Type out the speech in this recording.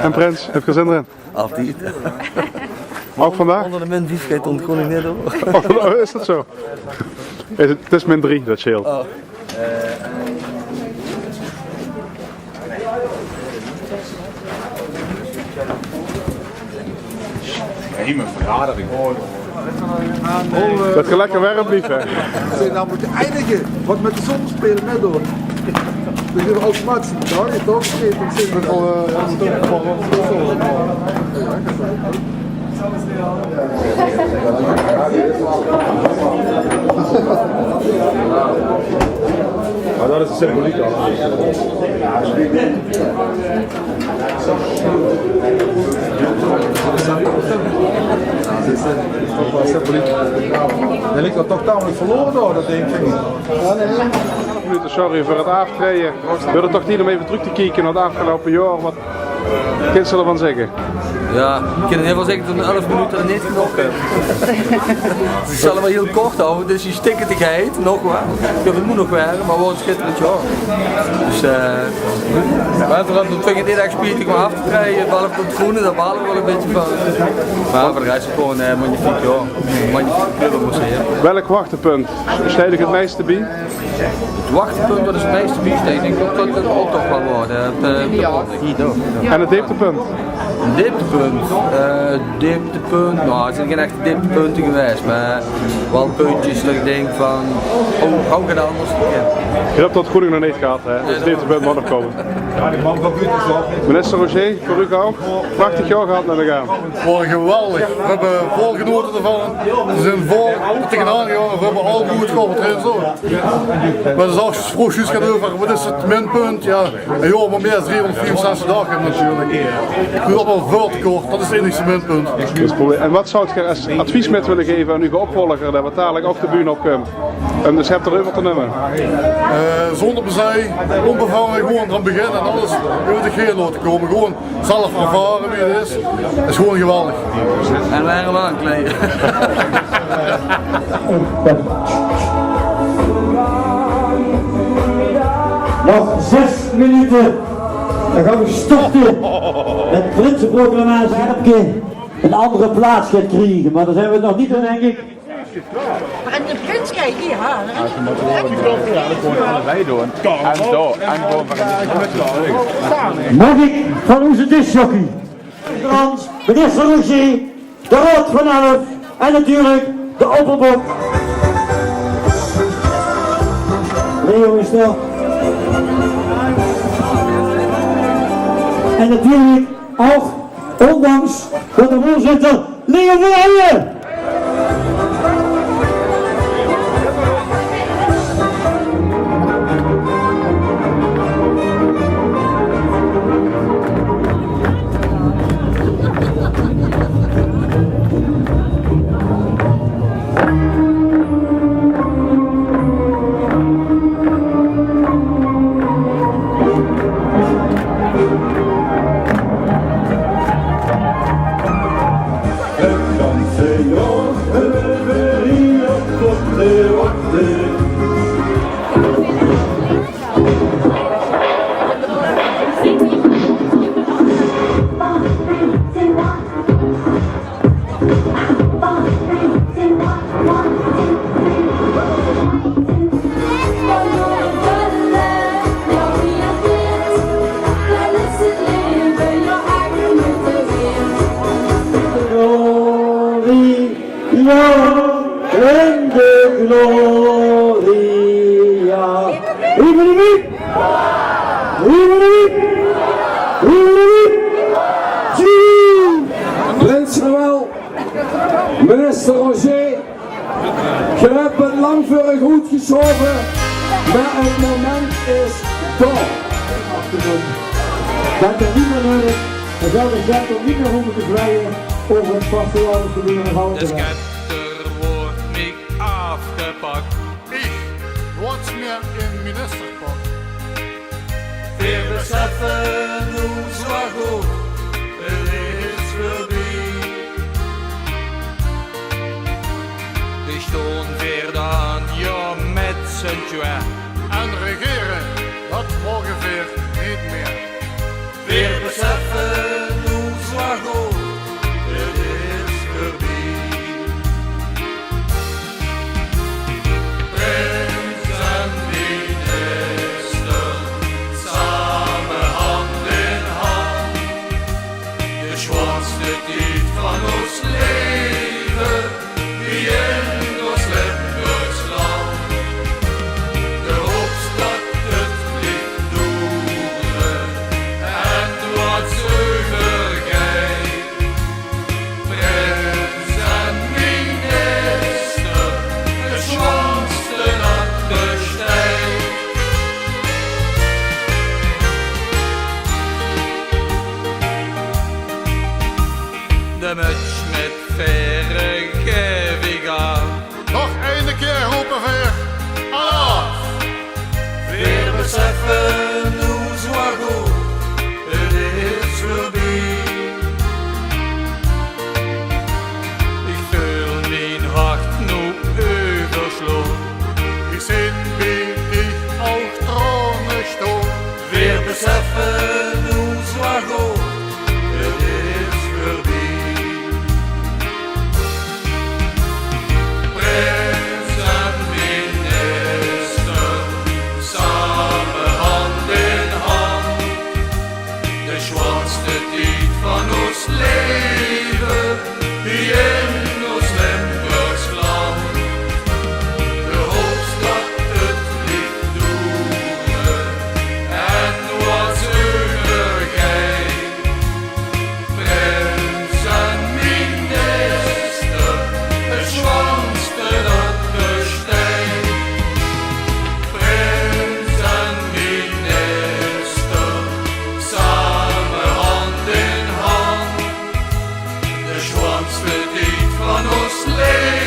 En Prins, heb je zin erin? Altijd. Ook vandaag? Onder de min 5 gaat ontkoen ik net hoor. Oh, is dat zo? Het is min 3, dat scheelt. Oh. Nee, mijn verjaardag, ik hoor. Dat je lekker werk blijft, hè? Nou moet je eindigen. Wat met de zon spelen net door. We hebben automatisch betaald. Je toch vergeet om zin met alle Maar dat is de symboliek dan. Dan ligt dat toch tamelijk verloren door, dat denk ik. Sorry voor het aftreden. We willen toch niet om even terug te kijken naar het afgelopen jaar. Wat kind ze ervan zeggen? Ja, ik kan in ieder geval zeggen dat in 11 minuten er niet genoeg heb. Ik zal hem wel heel kort houden, dus die stikkertigheid, nog wat. Het moet nog werken, maar wordt schitterend jaar. Dus we vind het niet echt spietig om af te krijgen, behalve op het groene, daar balen we wel een beetje van. Maar voor de rest is het gewoon magnifiek jaar. Magnifiek clubmuseum. Welk wachtpunt steed ik het meeste bij? Het wachtpunt, wat is het meeste bij? Ik denk dat het ook toch wel wordt. En het dieptepunt? Een dieptepunt, nou het zijn geen echte dieptepunten geweest, maar wel puntjes dat ik denk van, hoe gaat het anders? Je hebt dat Groening nog niet gehad, hè? Dus het dieptepunt moet nog komen. Minister Roger, voor u ook? Prachtig jaar gehad met elkaar. Geweldig, we hebben vol genoten ervan, we zijn vol tegenaan gegaan, we hebben al goed gehad erin zo. Maar dan als je vroeg gaat over, wat is het minpunt? Ja, en joh, maar meer dan 364 dagen natuurlijk. Ik doe allemaal veel te kort, dat is het enige minpunt. En wat zou je als advies met willen geven aan uw opvolger, dat we dadelijk ook de bühne op kunnen? En dus hebt er over te nemen. Zonder bezij, onbevangen, gewoon gaan beginnen en alles uit de geel laten komen. Gewoon zelf ervaren wie het is. Dat is gewoon geweldig. En wij hem aankleden. Nog 6 minuten. Dan gaan we starten met Prinsenproclamatie heb je een andere plaats gaat krijgen. Maar daar zijn we nog niet aan, denk ik. Maar in de prins kijken, ja. Mag ik van onze discjockey, minister Roger, de Rood van Elf en natuurlijk de Opperbok. Leo is er. En natuurlijk ook, ondanks dat de voorzitter Leo Verheijen. Prins Noël, minister Roger, je hebt het lang voor een goed geschoven, maar het moment is daar. Dat er niet meer nodig, dan zou de zetel niet meer hoeven te vlijen over het vasteland te doen en houden. De scepter wordt niet afgepakt. Ik word meer in ministerpak. Wir beseffen hoe zwaar goed het is voorbij. Die stonden weer dan, ja, met z'n twee. En regeren, dat ongeveer niet meer. Weer beseffen hoe zwaar goed het is voorbij. Prins en minister, samen hand in hand. De zwaarste tijd van ons leven, die in ons Limburgs land. De hoofdstad, het ligt doeren en wat zuiverheid. Prins en minister, de zwaarste dat besteedt. De muts met vergeving aan. Nog één keer roepen weer. Af! Weer beseffen hoe zwaar goed het is voorbij. Ik voel mijn hart nu overslaan. Die zin wie ich auch tronen stoot. Weer beseffen hoe zwaar goed het is voorbij. Prins en minister, samen hand in hand. De zwaarste tijd van ons leven, die in ons Limburgs land. De hoofdstad, het ligt doeren en wat zuiverheid. Prins en minister, de zwaarste dat besteedt. Prins en minister, samen hand in hand. De zwaarste tijd van ons leven.